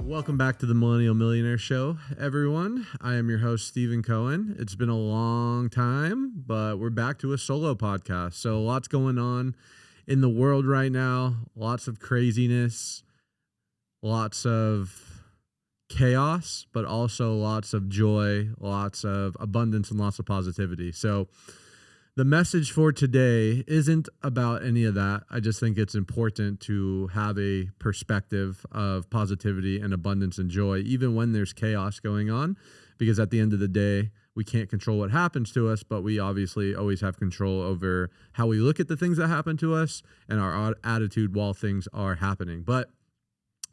Welcome back to the Millennial Millionaire Show, everyone. I am your host, Stephen Cohen. It's been a long time, but we're back to a solo podcast. So lots going on in the world right now, lots of craziness, lots of chaos, but also lots of joy, lots of abundance, and lots of positivity. So the message for today isn't about any of that. I just think it's important to have a perspective of positivity and abundance and joy, even when there's chaos going on, because at the end of the day, we can't control what happens to us, but we obviously always have control over how we look at the things that happen to us and our attitude while things are happening. But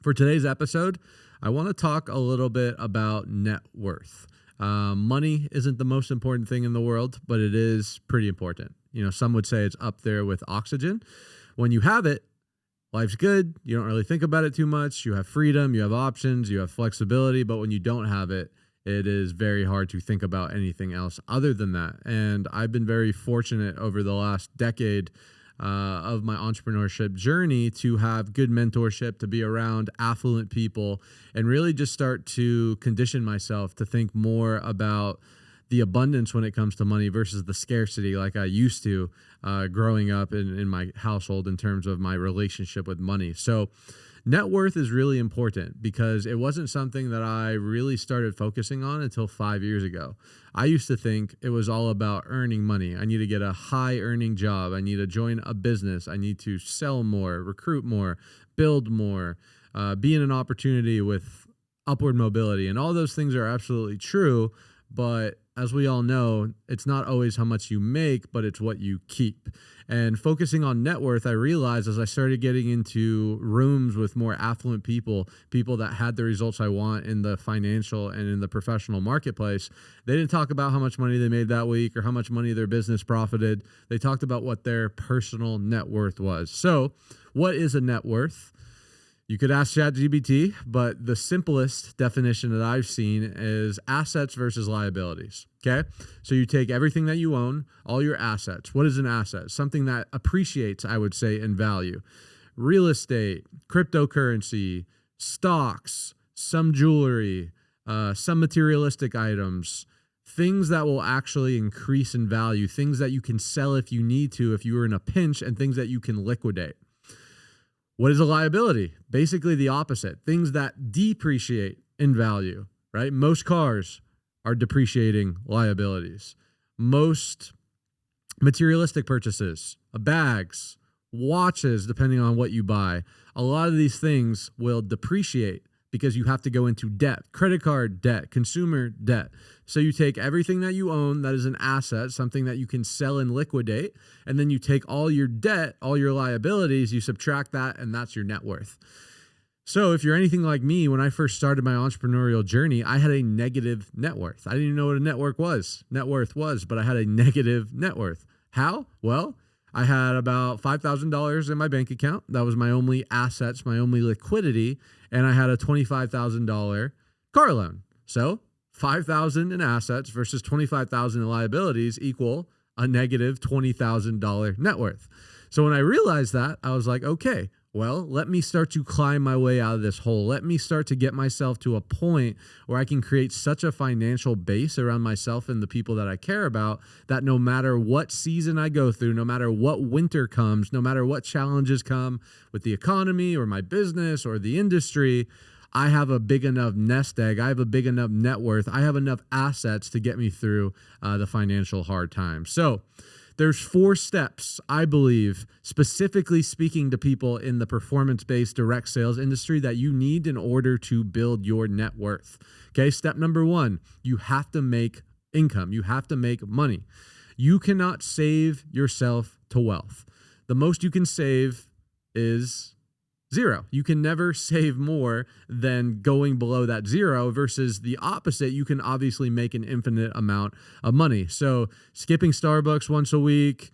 for today's episode, I want to talk a little bit about net worth. Money isn't the most important thing in the world, but it is pretty important. You know, some would say it's up there with oxygen. When you have it, life's good. You don't really think about it too much. You have freedom, you have options, you have flexibility. But when you don't have it, it is very hard to think about anything else other than that. And I've been very fortunate over the last decade of my entrepreneurship journey to have good mentorship, to be around affluent people, and really just start to condition myself to think more about the abundance when it comes to money versus the scarcity like I used to growing up in my household in terms of my relationship with money. So net worth is really important because it wasn't something that I really started focusing on until 5 years ago. I used to think it was all about earning money. I need to get a high earning job. I need to join a business. I need to sell more, recruit more, build more, be in an opportunity with upward mobility. And all those things are absolutely true. But as we all know, it's not always how much you make, but it's what you keep. And focusing on net worth, I realized as I started getting into rooms with more affluent people that had the results I want in the financial and in the professional marketplace, they didn't talk about how much money they made that week or how much money their business profited. They talked about what their personal net worth was. So what is a net worth? You could ask ChatGPT, but the simplest definition that I've seen is assets versus liabilities, okay? So you take everything that you own, all your assets. What is an asset? Something that appreciates, I would say, in value. Real estate, cryptocurrency, stocks, some jewelry, some materialistic items, things that will actually increase in value, things that you can sell if you need to, if you were in a pinch, and things that you can liquidate. What is a liability? Basically the opposite. Things that depreciate in value, right? Most cars are depreciating liabilities. Most materialistic purchases, bags, watches, depending on what you buy, a lot of these things will depreciate because you have to go into debt, credit card debt, consumer debt. So you take everything that you own that is an asset, something that you can sell and liquidate, and then you take all your debt, all your liabilities, you subtract that, and that's your net worth. So if you're anything like me, when I first started my entrepreneurial journey, I had a negative net worth. I didn't even know what a net worth was, but I had a negative net worth. How? Well, I had about $5,000 in my bank account. That was my only assets, my only liquidity. And I had a $25,000 car loan. So $5,000 in assets versus $25,000 in liabilities equal a negative $20,000 net worth. So when I realized that, I was like, okay, well, let me start to climb my way out of this hole. Let me start to get myself to a point where I can create such a financial base around myself and the people that I care about that no matter what season I go through, no matter what winter comes, no matter what challenges come with the economy or my business or the industry, I have a big enough nest egg. I have a big enough net worth. I have enough assets to get me through the financial hard times. So there's 4 steps, I believe, specifically speaking to people in the performance-based direct sales industry that you need in order to build your net worth. Okay, step number 1, you have to make income. You have to make money. You cannot save yourself to wealth. The most you can save is 0. You can never save more than going below that 0 versus the opposite. You can obviously make an infinite amount of money. So skipping Starbucks once a week,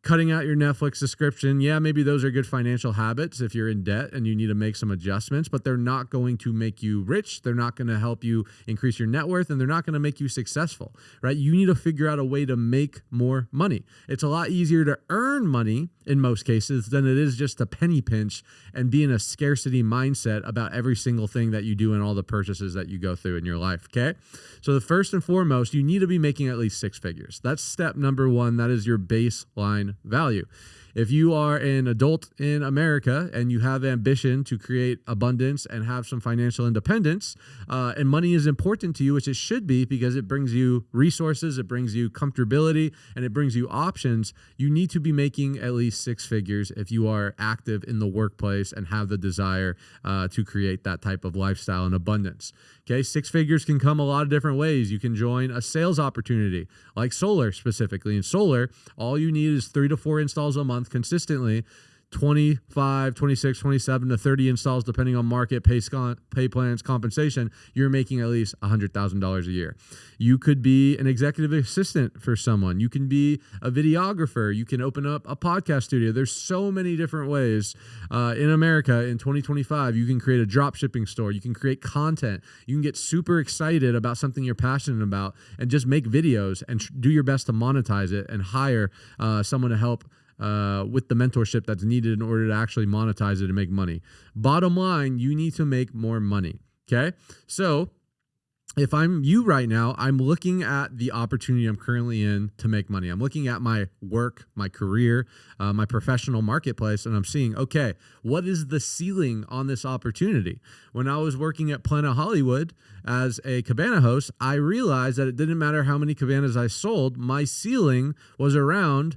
Cutting out your Netflix subscription. Yeah, maybe those are good financial habits if you're in debt and you need to make some adjustments, but they're not going to make you rich. They're not going to help you increase your net worth, and they're not going to make you successful, right? You need to figure out a way to make more money. It's a lot easier to earn money in most cases than it is just to penny pinch and be in a scarcity mindset about every single thing that you do and all the purchases that you go through in your life, okay? So the first and foremost, you need to be making at least six figures. That's step number one. That is your baseline value. If you are an adult in America and you have ambition to create abundance and have some financial independence, and money is important to you, which it should be because it brings you resources, it brings you comfortability, and it brings you options, you need to be making at least six figures if you are active in the workplace and have the desire to create that type of lifestyle and abundance. Okay, six figures can come a lot of different ways. You can join a sales opportunity like solar specifically. In solar, all you need is 3 to 4 installs a month consistently, 25, 26, 27 to 30 installs depending on market, pay plans, compensation. You're making at least $100,000 a year. You could be an executive assistant for someone. You can be a videographer. You can open up a podcast studio. There's so many different ways in America in 2025. You can create a drop shipping store. You can create content. You can get super excited about something you're passionate about and just make videos and do your best to monetize it and hire someone to help with the mentorship that's needed in order to actually monetize it and make money. Bottom line, you need to make more money. Okay. So if I'm you right now, I'm looking at the opportunity I'm currently in to make money. I'm looking at my work, my career, my professional marketplace, and I'm seeing, okay, what is the ceiling on this opportunity? When I was working at Planet Hollywood as a cabana host, I realized that it didn't matter how many cabanas I sold, my ceiling was around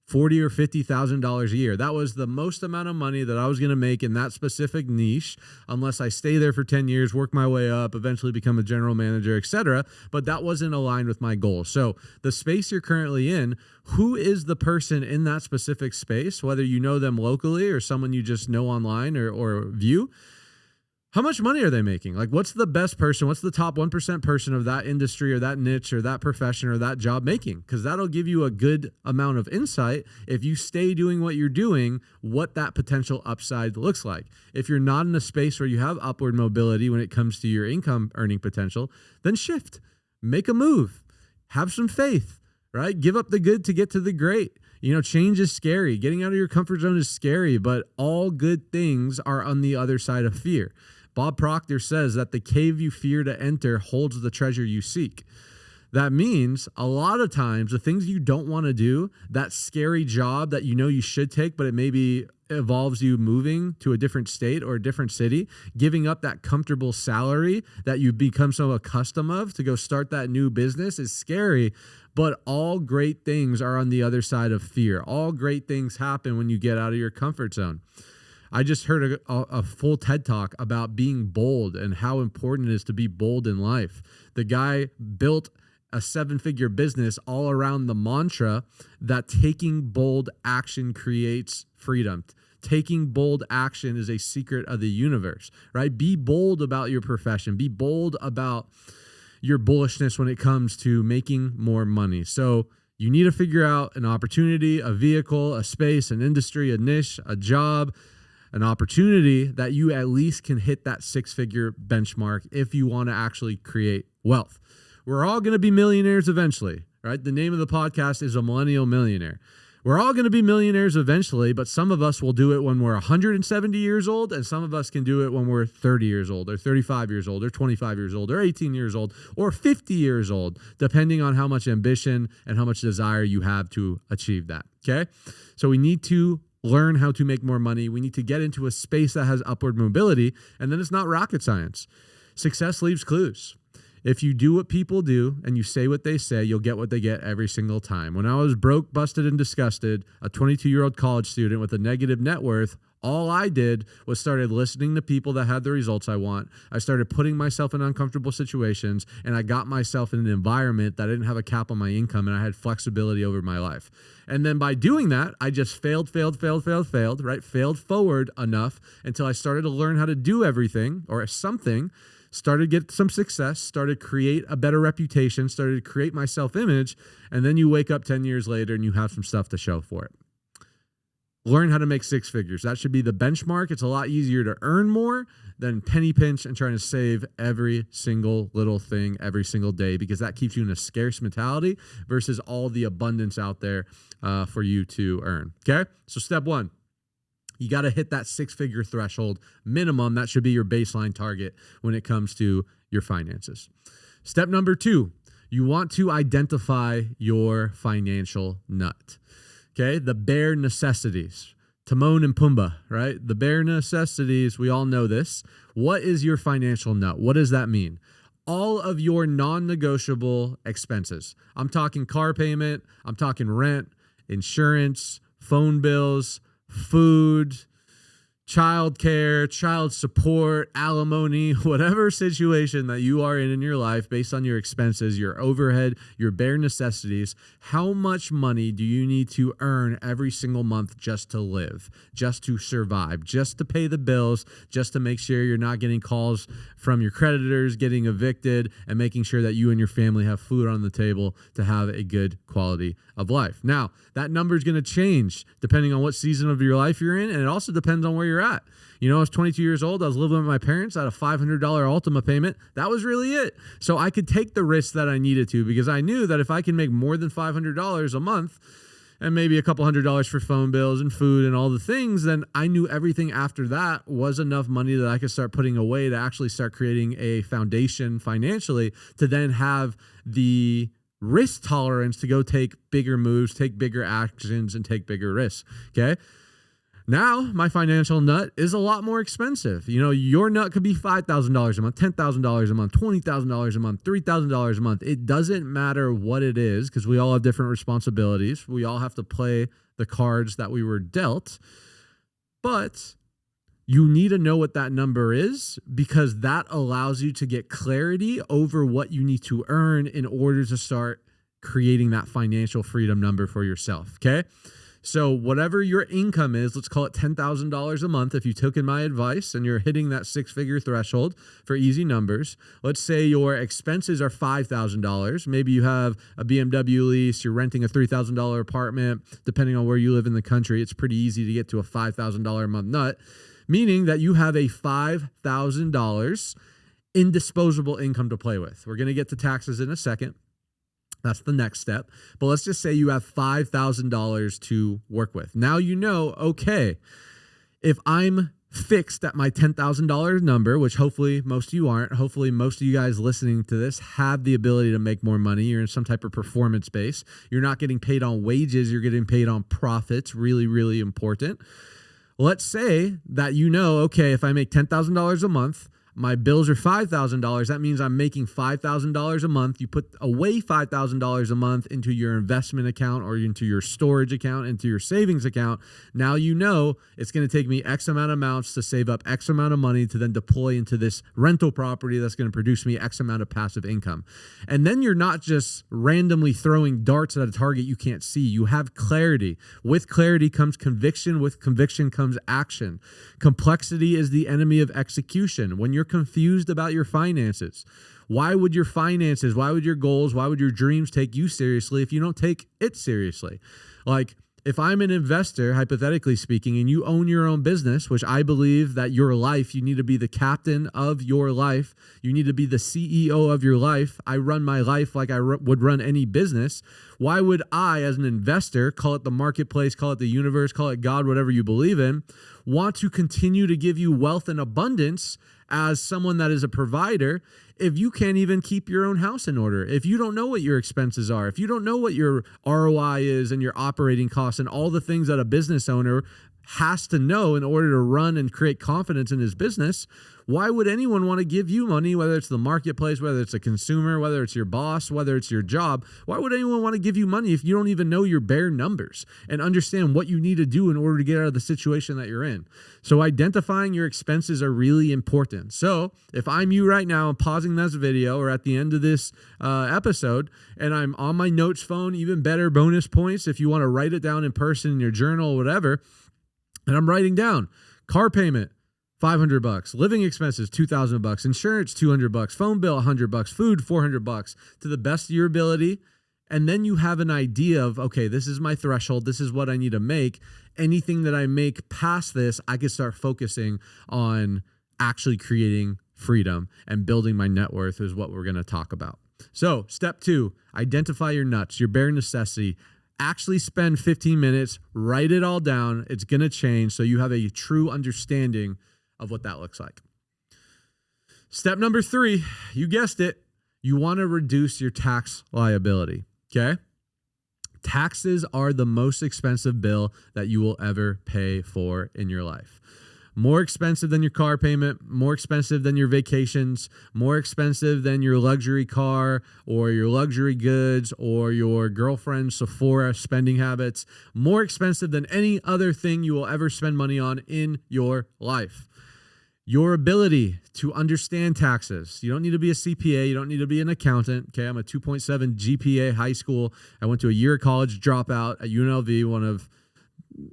$40,000 or $50,000 a year. That was the most amount of money that I was going to make in that specific niche, unless I stay there for 10 years, work my way up, eventually become a general manager, etc. But that wasn't aligned with my goals. So the space you're currently in, who is the person in that specific space, whether you know them locally or someone you just know online or view? How much money are they making? Like, what's the best person? What's the top 1% person of that industry or that niche or that profession or that job making? Because that'll give you a good amount of insight if you stay doing what you're doing, what that potential upside looks like. If you're not in a space where you have upward mobility when it comes to your income earning potential, then shift, make a move, have some faith, right? Give up the good to get to the great. You know, change is scary. Getting out of your comfort zone is scary, but all good things are on the other side of fear. Bob Proctor says that the cave you fear to enter holds the treasure you seek. That means a lot of times the things you don't want to do, that scary job that you know you should take, but it maybe involves you moving to a different state or a different city, giving up that comfortable salary that you've become so accustomed of to go start that new business is scary. But all great things are on the other side of fear. All great things happen when you get out of your comfort zone. I just heard a full TED Talk about being bold and how important it is to be bold in life. The guy built a 7-figure business all around the mantra that taking bold action creates freedom. Taking bold action is a secret of the universe, right? Be bold about your profession. Be bold about your bullishness when it comes to making more money. So you need to figure out an opportunity, a vehicle, a space, an industry, a niche, a job, an opportunity that you at least can hit that 6-figure benchmark if you want to actually create wealth. We're all going to be millionaires eventually, right? The name of the podcast is A Millennial Millionaire. We're all going to be millionaires eventually, but some of us will do it when we're 170 years old, and some of us can do it when we're 30 years old, or 35 years old, or 25 years old, or 18 years old, or 50 years old, depending on how much ambition and how much desire you have to achieve that, okay? So we need to learn how to make more money. We need to get into a space that has upward mobility, and then it's not rocket science. Success leaves clues. If you do what people do and you say what they say, you'll get what they get every single time. When I was broke, busted, and disgusted, a 22-year-old college student with a negative net worth, all I did was started listening to people that had the results I want. I started putting myself in uncomfortable situations, and I got myself in an environment that I didn't have a cap on my income, and I had flexibility over my life. And then by doing that, I just failed, right? Failed forward enough until I started to learn how to do everything or something, started to get some success, started to create a better reputation, started to create my self-image, and then you wake up 10 years later and you have some stuff to show for it. Learn how to make six figures. That should be the benchmark. It's a lot easier to earn more than penny pinch and trying to save every single little thing every single day, because that keeps you in a scarce mentality versus all the abundance out there for you to earn. Okay? So step one, you got to hit that six-figure threshold minimum. That should be your baseline target when it comes to your finances. Step number two, you want to identify your financial nut. Okay, the bare necessities. Timon and Pumbaa, right? The bare necessities, we all know this. What is your financial nut? What does that mean? All of your non-negotiable expenses. I'm talking car payment, I'm talking rent, insurance, phone bills, food, childcare, child support, alimony, whatever situation that you are in your life based on your expenses, your overhead, your bare necessities. How much money do you need to earn every single month just to live, just to survive, just to pay the bills, just to make sure you're not getting calls from your creditors, getting evicted, and making sure that you and your family have food on the table to have a good quality of life. Now, that number is going to change depending on what season of your life you're in, and it also depends on where you're at. You know, I was 22 years old. I was living with my parents. I had a $500 Ultima payment. That was really it. So I could take the risk that I needed to, because I knew that if I can make more than $500 a month and maybe a couple $100 for phone bills and food and all the things, then I knew everything after that was enough money that I could start putting away to actually start creating a foundation financially to then have the risk tolerance to go take bigger moves, take bigger actions, and take bigger risks. Okay. Now, my financial nut is a lot more expensive. You know, your nut could be $5,000 a month, $10,000 a month, $20,000 a month, $3,000 a month. It doesn't matter what it is, because we all have different responsibilities. We all have to play the cards that we were dealt. But you need to know what that number is, because that allows you to get clarity over what you need to earn in order to start creating that financial freedom number for yourself. Okay. So whatever your income is, let's call it $10,000 a month. If you took in my advice and you're hitting that six-figure threshold for easy numbers, let's say your expenses are $5,000. Maybe you have a BMW lease, you're renting a $3,000 apartment. Depending on where you live in the country, it's pretty easy to get to a $5,000 a month nut, meaning that you have a $5,000 indisposable income to play with. We're going to get to taxes in a second. That's the next step. But let's just say you have $5,000 to work with. Now you know, okay, if I'm fixed at my $10,000 number, which hopefully most of you aren't, hopefully most of you guys listening to this have the ability to make more money. You're in some type of performance base. You're not getting paid on wages. You're getting paid on profits. Really, really important. Let's say that you know, okay, if I make $10,000 a month, my bills are $5,000. That means I'm making $5,000 a month. You put away $5,000 a month into your investment account or into your storage account, into your savings account. Now you know it's going to take me X amount of amounts to save up X amount of money to then deploy into this rental property that's going to produce me X amount of passive income. And then you're not just randomly throwing darts at a target you can't see. You have clarity. With clarity comes conviction. With conviction comes action. Complexity is the enemy of execution. When you're confused about your finances, why would your finances, why would your goals, why would your dreams take you seriously if you don't take it seriously? Like, if I'm an investor, hypothetically speaking, and you own your own business, which I believe that your life, you need to be the captain of your life. You need to be the CEO of your life. I run my life like I would run any business. Why would I, as an investor, call it the marketplace, call it the universe, call it God, whatever you believe in, want to continue to give you wealth and abundance as someone that is a provider if you can't even keep your own house in order, if you don't know what your expenses are, if you don't know what your ROI is and your operating costs and all the things that a business owner has to know in order to run and create confidence in his business? Why would anyone want to give you money, whether it's the marketplace, whether it's a consumer, whether it's your boss, whether it's your job? Why would anyone want to give you money if you don't even know your bare numbers and understand what you need to do in order to get out of the situation that you're in? So identifying your expenses are really important. So if I'm you right now, I'm pausing this video or at the end of this episode, and I'm on my notes phone, even better, bonus points if you want to write it down in person in your journal or whatever, and I'm writing down car payment, $500, living expenses, $2,000, insurance, $200, phone bill, $100, food, $400, to the best of your ability. And then you have an idea of, okay, this is my threshold. This is what I need to make. anything that I make past this, I can start focusing on actually creating freedom and building my net worth is what we're going to talk about. So step 2, identify your nuts, your bare necessity. Actually spend 15 minutes, write it all down. It's going to change so you have a true understanding of what that looks like. Step number 3, you guessed it. You want to reduce your tax liability, okay? Taxes are the most expensive bill that you will ever pay for in your life. More expensive than your car payment, more expensive than your vacations, more expensive than your luxury car or your luxury goods or your girlfriend's Sephora spending habits, more expensive than any other thing you will ever spend money on in your life. Your ability to understand taxes. You don't need to be a CPA. You don't need to be an accountant. Okay, I'm a 2.7 GPA high school. I went to a year of college dropout at UNLV, one of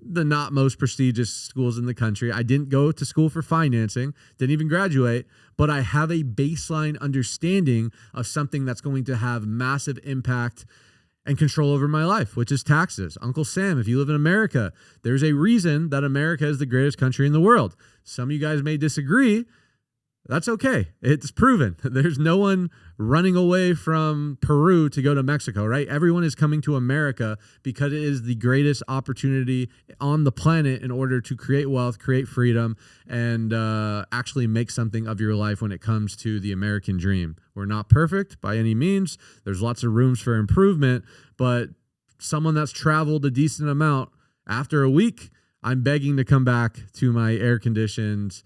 the not most prestigious schools in the country. I didn't go to school for financing, didn't even graduate, but I have a baseline understanding of something that's going to have massive impact and control over my life, which is taxes. Uncle Sam, if you live in America, there's a reason that America is the greatest country in the world. Some of you guys may disagree. That's okay. It's proven. There's no one running away from Peru to go to Mexico, right? Everyone is coming to America because it is the greatest opportunity on the planet in order to create wealth, create freedom, and actually make something of your life when it comes to the American dream. We're not perfect by any means. There's lots of rooms for improvement, but someone that's traveled a decent amount, after a week, I'm begging to come back to my air-conditioned,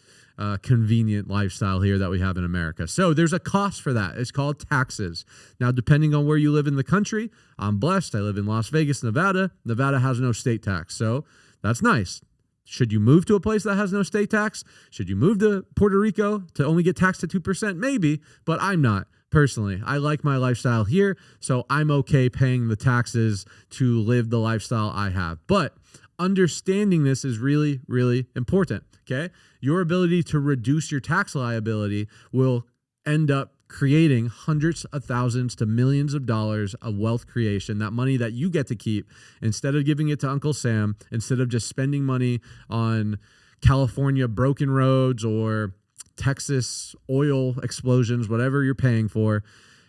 convenient lifestyle here that we have in America. So there's a cost for that. It's called taxes. Now, depending on where you live in the country, I'm blessed. I live in Las Vegas, Nevada. Nevada has no state tax. So that's nice. Should you move to a place that has no state tax? Should you move to Puerto Rico to only get taxed at 2%? Maybe, but I'm not. Personally, I like my lifestyle here, so I'm okay paying the taxes to live the lifestyle I have. But understanding this is really, really important, okay? Your ability to reduce your tax liability will end up creating hundreds of thousands to millions of dollars of wealth creation, that money that you get to keep instead of giving it to Uncle Sam, instead of just spending money on California broken roads or Texas oil explosions, whatever you're paying for.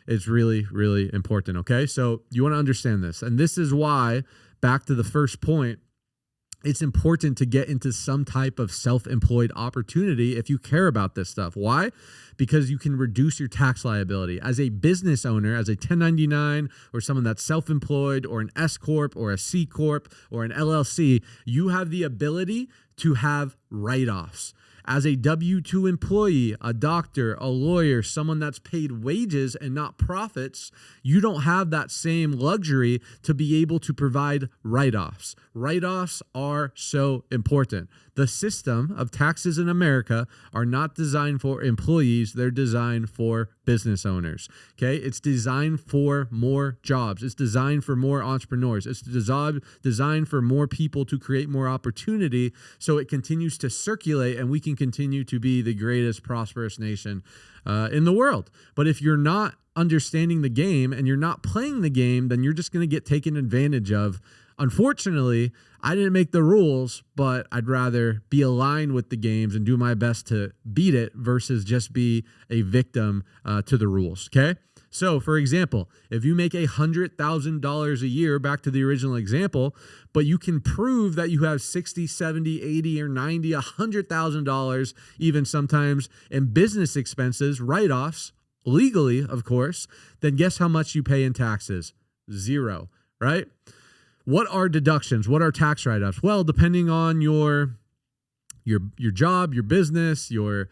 It's really, really important, okay? So you want to understand this. And this is why, back to the first point, it's important to get into some type of self-employed opportunity if you care about this stuff. Why? Because you can reduce your tax liability. As a business owner, as a 1099 or someone that's self-employed or an S Corp or a C Corp or an LLC, you have the ability to have write-offs. As a W-2 employee, a doctor, a lawyer, someone that's paid wages and not profits, you don't have that same luxury to be able to provide write-offs. Write-offs are so important. The system of taxes in America are not designed for employees. They're designed for business owners, okay? It's designed for more jobs. It's designed for more entrepreneurs. It's designed for more people to create more opportunity so it continues to circulate and we can continue to be the greatest prosperous nation in the world. But if you're not understanding the game and you're not playing the game, then you're just going to get taken advantage of. Unfortunately, I didn't make the rules, but I'd rather be aligned with the games and do my best to beat it versus just be a victim to the rules, okay? So, for example, if you make $100,000 a year, back to the original example, but you can prove that you have $60, $70, $80, or $90, $100,000 even sometimes in business expenses, write-offs, legally, of course, then guess how much you pay in taxes? $0, right? What are deductions? What are tax write-offs? Well, depending on your job, your business, your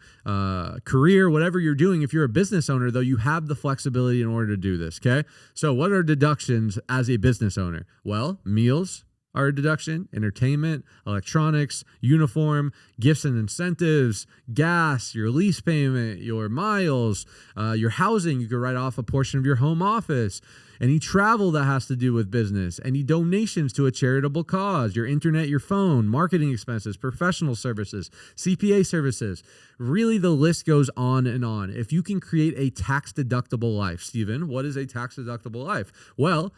career, whatever you're doing, if you're a business owner, though, you have the flexibility in order to do this, okay? So what are deductions as a business owner? Well, meals are a deduction, entertainment, electronics, uniform, gifts and incentives, gas, your lease payment, your miles, your housing. You could write off a portion of your home office, any travel that has to do with business, any donations to a charitable cause, your internet, your phone, marketing expenses, professional services, CPA services. Really, the list goes on and on. If you can create a tax-deductible life, Stephen, what is a tax-deductible life? Well,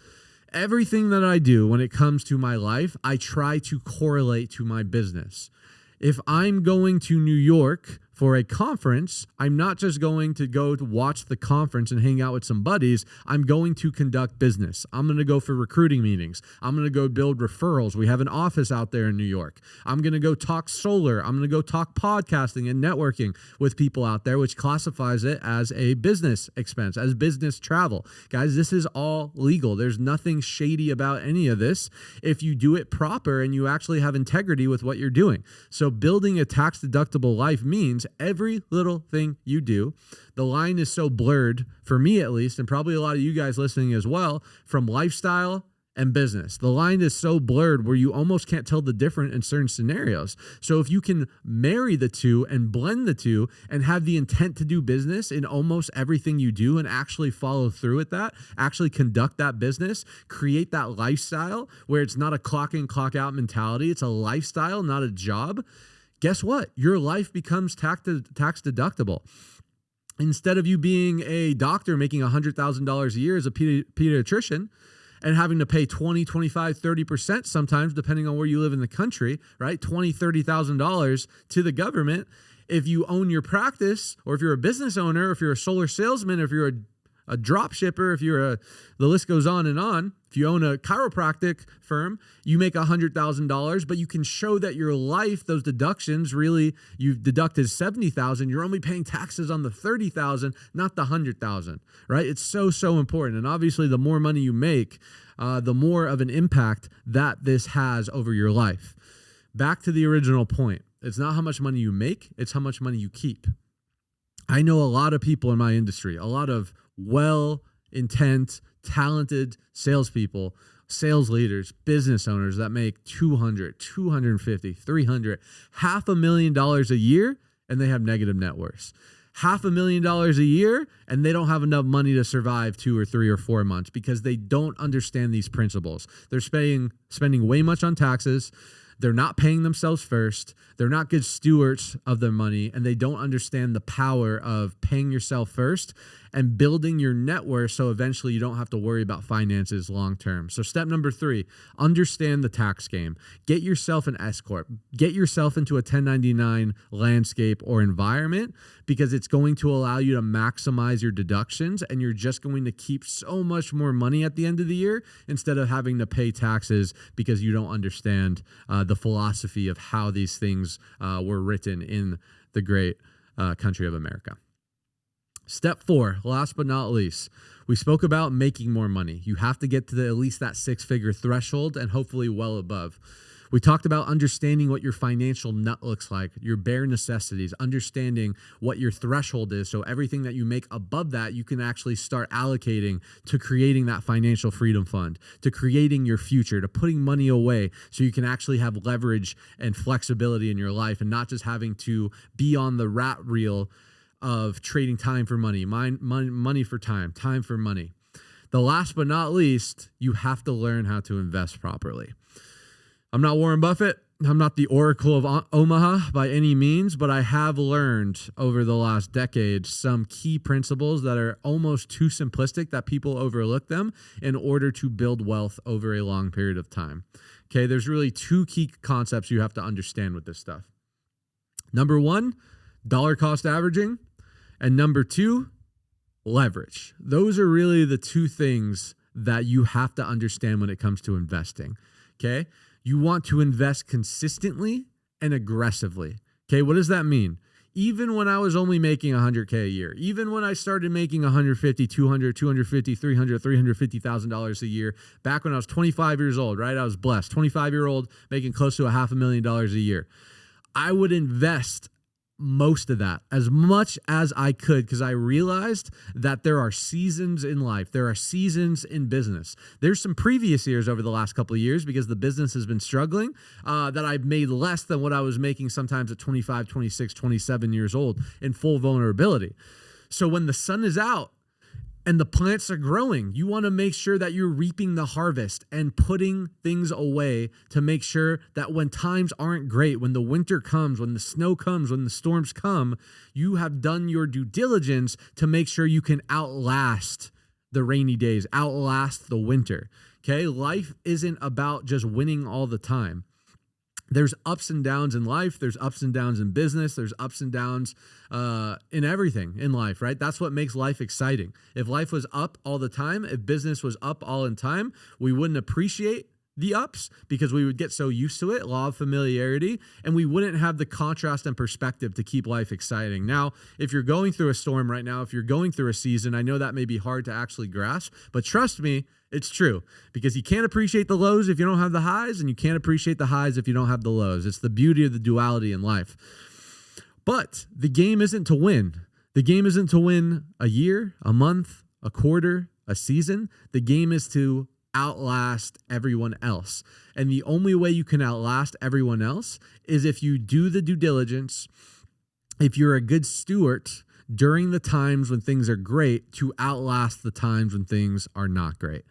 Everything that I do when it comes to my life, I try to correlate to my business. If I'm going to New York for a conference, I'm not just going to go to watch the conference and hang out with some buddies. I'm going to conduct business. I'm going to go for recruiting meetings. I'm going to go build referrals. We have an office out there in New York. I'm going to go talk solar. I'm going to go talk podcasting and networking with people out there, which classifies it as a business expense, as business travel. Guys, this is all legal. There's nothing shady about any of this if you do it proper and you actually have integrity with what you're doing. So building a tax-deductible life means every little thing you do, the line is so blurred, for me at least, and probably a lot of you guys listening as well, from lifestyle and business. The line is so blurred where you almost can't tell the difference in certain scenarios. So if you can marry the two and blend the two and have the intent to do business in almost everything you do and actually follow through with that, actually conduct that business, create that lifestyle where it's not a clock in, clock out mentality, it's a lifestyle, not a job. Guess what? Your life becomes tax deductible. Instead of you being a doctor making $100,000 a year as a pediatrician and having to pay 20, 25, 30% sometimes, depending on where you live in the country, right? $20,000, $30,000 to the government. If you own your practice, or if you're a business owner, or if you're a solar salesman, or if you're a drop shipper, the list goes on and on. If you own a chiropractic firm, you make $100,000, but you can show that your life, those deductions, really, you've deducted $70,000. You're only paying taxes on the $30,000, not the $100,000, right? It's so important. And obviously, the more money you make, the more of an impact that this has over your life. Back to the original point. It's not how much money you make, it's how much money you keep. I know a lot of people in my industry, a lot of well-intent, talented salespeople, sales leaders, business owners that make $200, $250, $300, $500,000 a year, and they have negative net worths. $500,000 a year, and they don't have enough money to survive 2 or 3 or 4 months because they don't understand these principles. They're spending way much on taxes. They're not paying themselves first. They're not good stewards of their money, and they don't understand the power of paying yourself first and building your net worth so eventually you don't have to worry about finances long term. So step number 3, understand the tax game. Get yourself an S Corp. Get yourself into a 1099 landscape or environment because it's going to allow you to maximize your deductions, and you're just going to keep so much more money at the end of the year instead of having to pay taxes because you don't understand the philosophy of how these things were written in the great country of America. Step 4, last but not least, we spoke about making more money. You have to get to at least that 6-figure threshold and hopefully well above. We talked about understanding what your financial nut looks like, your bare necessities, understanding what your threshold is. So everything that you make above that, you can actually start allocating to creating that financial freedom fund, to creating your future, to putting money away so you can actually have leverage and flexibility in your life and not just having to be on the rat reel of trading time for money, money for time, time for money. The last but not least, you have to learn how to invest properly. I'm not Warren Buffett. I'm not the Oracle of Omaha by any means, but I have learned over the last decade some key principles that are almost too simplistic that people overlook them in order to build wealth over a long period of time. Okay, there's really 2 key concepts you have to understand with this stuff. Number 1, dollar cost averaging. And number 2, leverage. Those are really the 2 things that you have to understand when it comes to investing. Okay? You want to invest consistently and aggressively. Okay, what does that mean? Even when I was only making $100K a year, even when I started making $150, $200, $250, $300, $350,000 a year, back when I was 25 years old, right? I was blessed, 25-year-old making close to $500,000 a year. I would invest most of that, as much as I could, because I realized that there are seasons in life. There are seasons in business. There's some previous years over the last couple of years because the business has been struggling that I've made less than what I was making sometimes at 25, 26, 27 years old in full vulnerability. So when the sun is out and the plants are growing, you want to make sure that you're reaping the harvest and putting things away to make sure that when times aren't great, when the winter comes, when the snow comes, when the storms come, you have done your due diligence to make sure you can outlast the rainy days, outlast the winter. Okay. Life isn't about just winning all the time. There's ups and downs in life. There's ups and downs in business. There's ups and downs in everything in life, right? That's what makes life exciting. If life was up all the time, if business was up all in time, we wouldn't appreciate the ups because we would get so used to it, law of familiarity, and we wouldn't have the contrast and perspective to keep life exciting. Now, if you're going through a storm right now, if you're going through a season, I know that may be hard to actually grasp, but trust me, it's true, because you can't appreciate the lows if you don't have the highs, and you can't appreciate the highs if you don't have the lows. It's the beauty of the duality in life. But the game isn't to win. The game isn't to win a year, a month, a quarter, a season. The game is to outlast everyone else. And the only way you can outlast everyone else is if you do the due diligence, if you're a good steward during the times when things are great, to outlast the times when things are not great.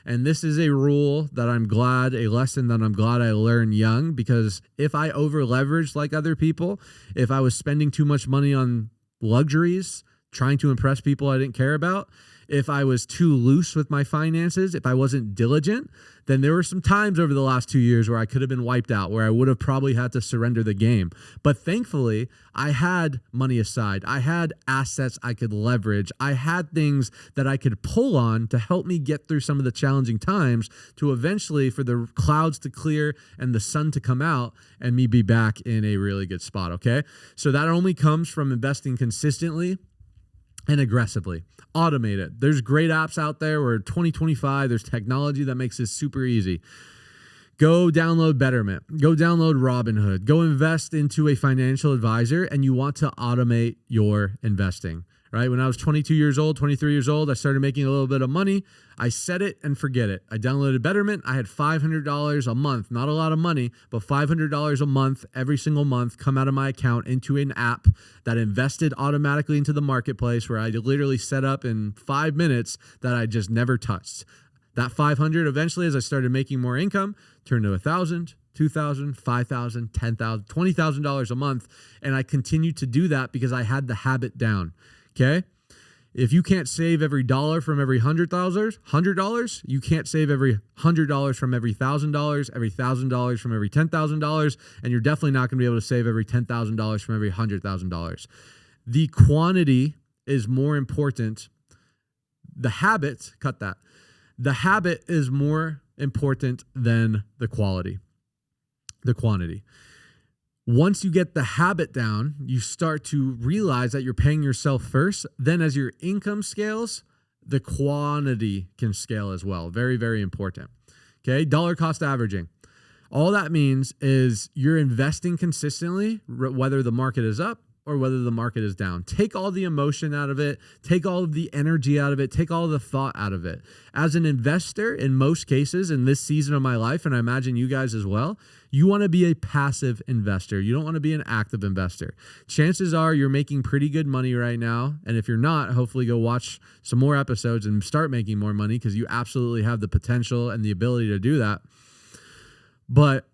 And this is a rule that a lesson that I'm glad I learned young, because if I over leveraged like other people, if I was spending too much money on luxuries, trying to impress people I didn't care about, if I was too loose with my finances, if I wasn't diligent, then there were some times over the last 2 years where I could have been wiped out, where I would have probably had to surrender the game. But thankfully, I had money aside. I had assets I could leverage. I had things that I could pull on to help me get through some of the challenging times, to eventually for the clouds to clear and the sun to come out and me be back in a really good spot, okay? So that only comes from investing consistently and aggressively. Automate it. There's great apps out there where 2025, there's technology that makes this super easy. Go download Betterment. Go download Robinhood. Go invest into a financial advisor, and you want to automate your investing, right? When I was 22 years old, 23 years old, I started making a little bit of money. I set it and forget it. I downloaded Betterment. I had $500 a month, not a lot of money, but $500 a month, every single month, come out of my account into an app that invested automatically into the marketplace, where I literally set up in 5 minutes that I just never touched. That 500 eventually, as I started making more income, turned to $1,000, $2,000, $5,000, $10,000, $20,000 a month. And I continued to do that because I had the habit down. Okay. If you can't save every dollar from every $100, you can't save every $100 from every $1,000, every $1,000 from every $10,000, and you're definitely not going to be able to save every $10,000 from every $100,000. The quantity is more important. The habit, cut that. The habit is more important than the quality, the quantity. Once you get the habit down, you start to realize that you're paying yourself first. Then as your income scales, the quantity can scale as well. Very, very important. Okay, dollar cost averaging. All that means is you're investing consistently, whether the market is up or whether the market is down. Take all the emotion out of it. Take all of the energy out of it. Take all of the thought out of it. As an investor, in most cases, in this season of my life, and I imagine you guys as well, you want to be a passive investor. You don't want to be an active investor. Chances are you're making pretty good money right now. And if you're not, hopefully go watch some more episodes and start making more money, because you absolutely have the potential and the ability to do that. But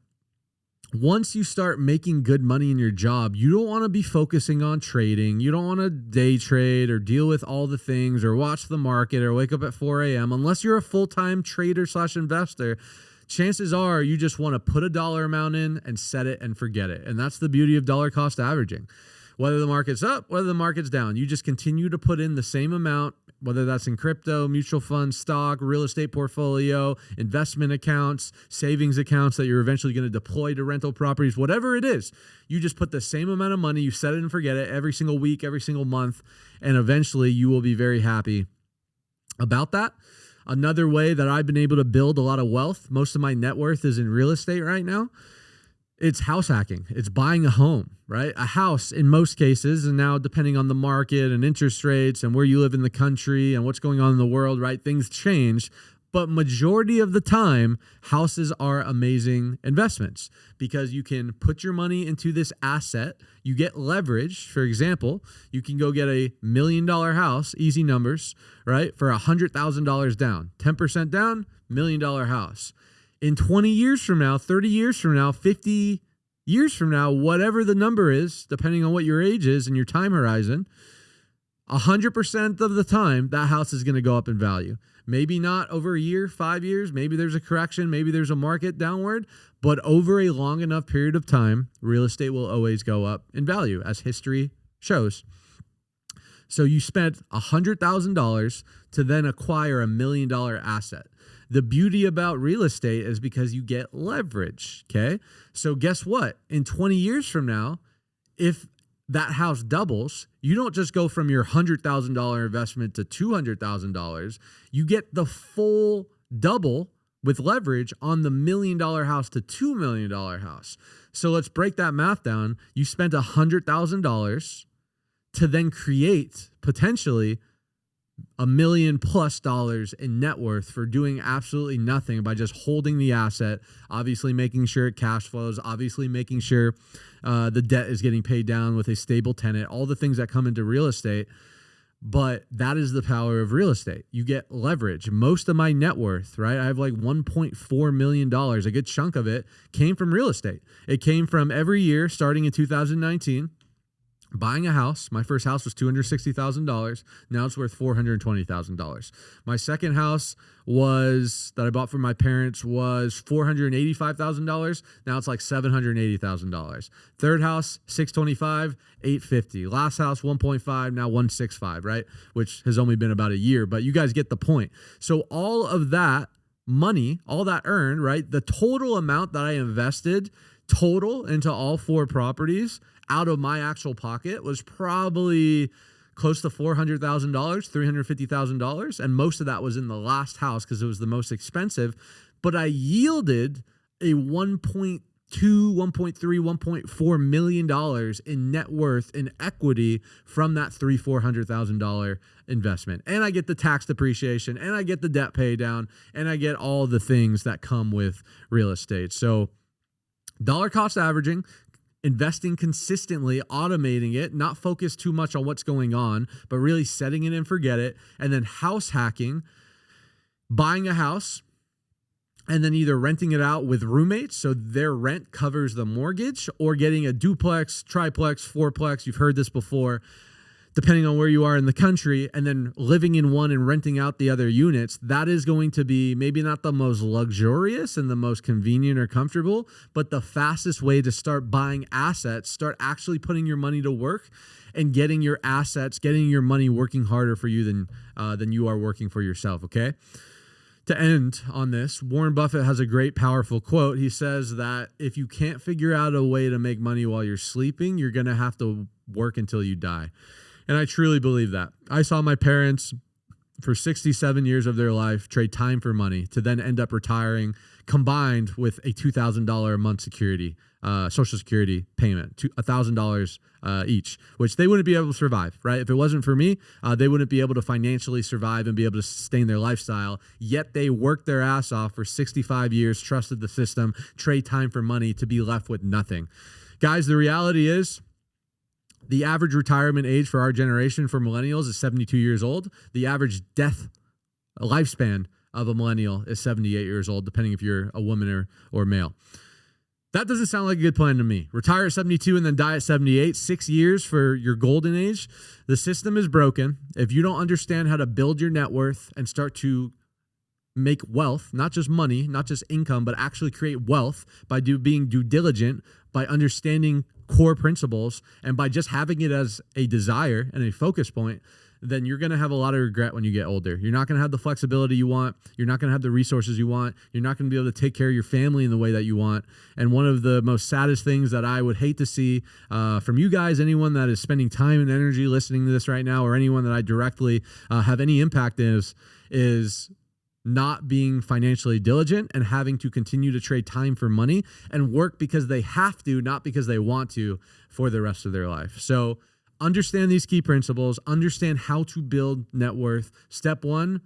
once you start making good money in your job, you don't want to be focusing on trading. You don't want to day trade or deal with all the things or watch the market or wake up at 4 a.m. Unless you're a full-time trader / investor, chances are you just want to put a dollar amount in and set it and forget it. And that's the beauty of dollar cost averaging. Whether the market's up, whether the market's down, you just continue to put in the same amount, whether that's in crypto, mutual funds, stock, real estate portfolio, investment accounts, savings accounts that you're eventually going to deploy to rental properties, whatever it is. You just put the same amount of money, you set it and forget it every single week, every single month, and eventually you will be very happy about that. Another way that I've been able to build a lot of wealth, most of my net worth is in real estate right now. It's house hacking. It's buying a home, right? A house in most cases, and now depending on the market and interest rates and where you live in the country and what's going on in the world, right? Things change. But majority of the time, houses are amazing investments because you can put your money into this asset. You get leverage. For example, you can go get a $1 million house, easy numbers, right? For $100,000 down, 10% down, $1 million house. In 20 years from now, 30 years from now, 50 years from now, whatever the number is, depending on what your age is and your time horizon, 100% of the time, that house is going to go up in value. Maybe not over a year, 5 years. Maybe there's a correction. Maybe there's a market downward. But over a long enough period of time, real estate will always go up in value, as history shows. So you spent $100,000 to then acquire $1 million asset. The beauty about real estate is because you get leverage, okay? So guess what? In 20 years from now, if that house doubles, you don't just go from your $100,000 investment to $200,000. You get the full double with leverage on the $1 million house to $2 million house. So let's break that math down. You spent $100,000 to then create potentially $1 million+ in net worth for doing absolutely nothing by just holding the asset, obviously making sure it cash flows, obviously making sure the debt is getting paid down with a stable tenant, all the things that come into real estate. But that is the power of real estate. You get leverage. Most of my net worth, right? I have like $1.4 million. A good chunk of it came from real estate. It came from every year starting in 2019. Buying a house. My first house was $260,000. Now it's worth $420,000. My second house that I bought for my parents was $485,000. Now it's like $780,000. Third house, $625,000, $850,000. Last house, $1.5, now $165,000, right? Which has only been about a year, but you guys get the point. So all of that money, all that earned, right? The total amount that I invested total into all 4 properties out of my actual pocket was probably close to $400,000, $350,000. And most of that was in the last house because it was the most expensive. But I yielded a $1.2, $1.3, $1.4 million in net worth in equity from that $400,000 investment. And I get the tax depreciation, and I get the debt pay down, and I get all the things that come with real estate. So dollar cost averaging, investing consistently, automating it, not focus too much on what's going on, but really setting it and forget it. And then house hacking, buying a house and then either renting it out with roommates so their rent covers the mortgage, or getting a duplex, triplex, fourplex. You've heard this before, depending on where you are in the country, and then living in one and renting out the other units. That is going to be maybe not the most luxurious and the most convenient or comfortable, but the fastest way to start buying assets, start actually putting your money to work and getting your assets, getting your money working harder for you than you are working for yourself, okay? To end on this, Warren Buffett has a great, powerful quote. He says that if you can't figure out a way to make money while you're sleeping, you're going to have to work until you die. And I truly believe that. I saw my parents for 67 years of their life trade time for money to then end up retiring, combined with a $2,000 a month Social Security payment, $1,000 each, which they wouldn't be able to survive, right? If it wasn't for me, they wouldn't be able to financially survive and be able to sustain their lifestyle. Yet they worked their ass off for 65 years, trusted the system, trade time for money to be left with nothing. Guys, the reality is, the average retirement age for our generation for millennials is 72 years old. The average lifespan of a millennial is 78 years old, depending if you're a woman or male. That doesn't sound like a good plan to me. Retire at 72 and then die at 78, 6 years for your golden age. The system is broken. If you don't understand how to build your net worth and start to make wealth, not just money, not just income, but actually create wealth by being due diligent, by understanding core principles, and by just having it as a desire and a focus point, then you're going to have a lot of regret when you get older. You're not going to have the flexibility you want. You're not going to have the resources you want. You're not going to be able to take care of your family in the way that you want. And one of the most saddest things that I would hate to see from you guys, anyone that is spending time and energy listening to this right now, or anyone that I directly have any impact is not being financially diligent and having to continue to trade time for money and work because they have to, not because they want to, for the rest of their life. So understand these key principles, understand how to build net worth. Step 1,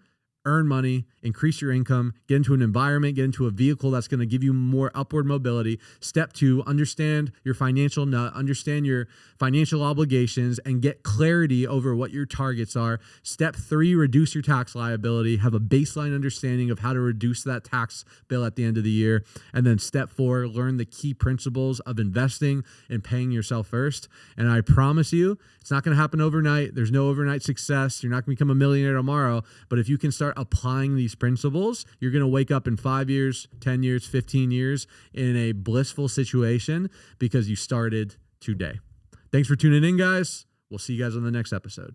earn money, increase your income, get into an environment, get into a vehicle that's going to give you more upward mobility. Step 2, understand your financial nut, understand your financial obligations, and get clarity over what your targets are. Step 3, reduce your tax liability, have a baseline understanding of how to reduce that tax bill at the end of the year. And then step 4, learn the key principles of investing and paying yourself first. And I promise you, it's not going to happen overnight. There's no overnight success. You're not going to become a millionaire tomorrow. But if you can start applying these principles, you're going to wake up in 5 years, 10 years, 15 years in a blissful situation because you started today. Thanks for tuning in, guys. We'll see you guys on the next episode.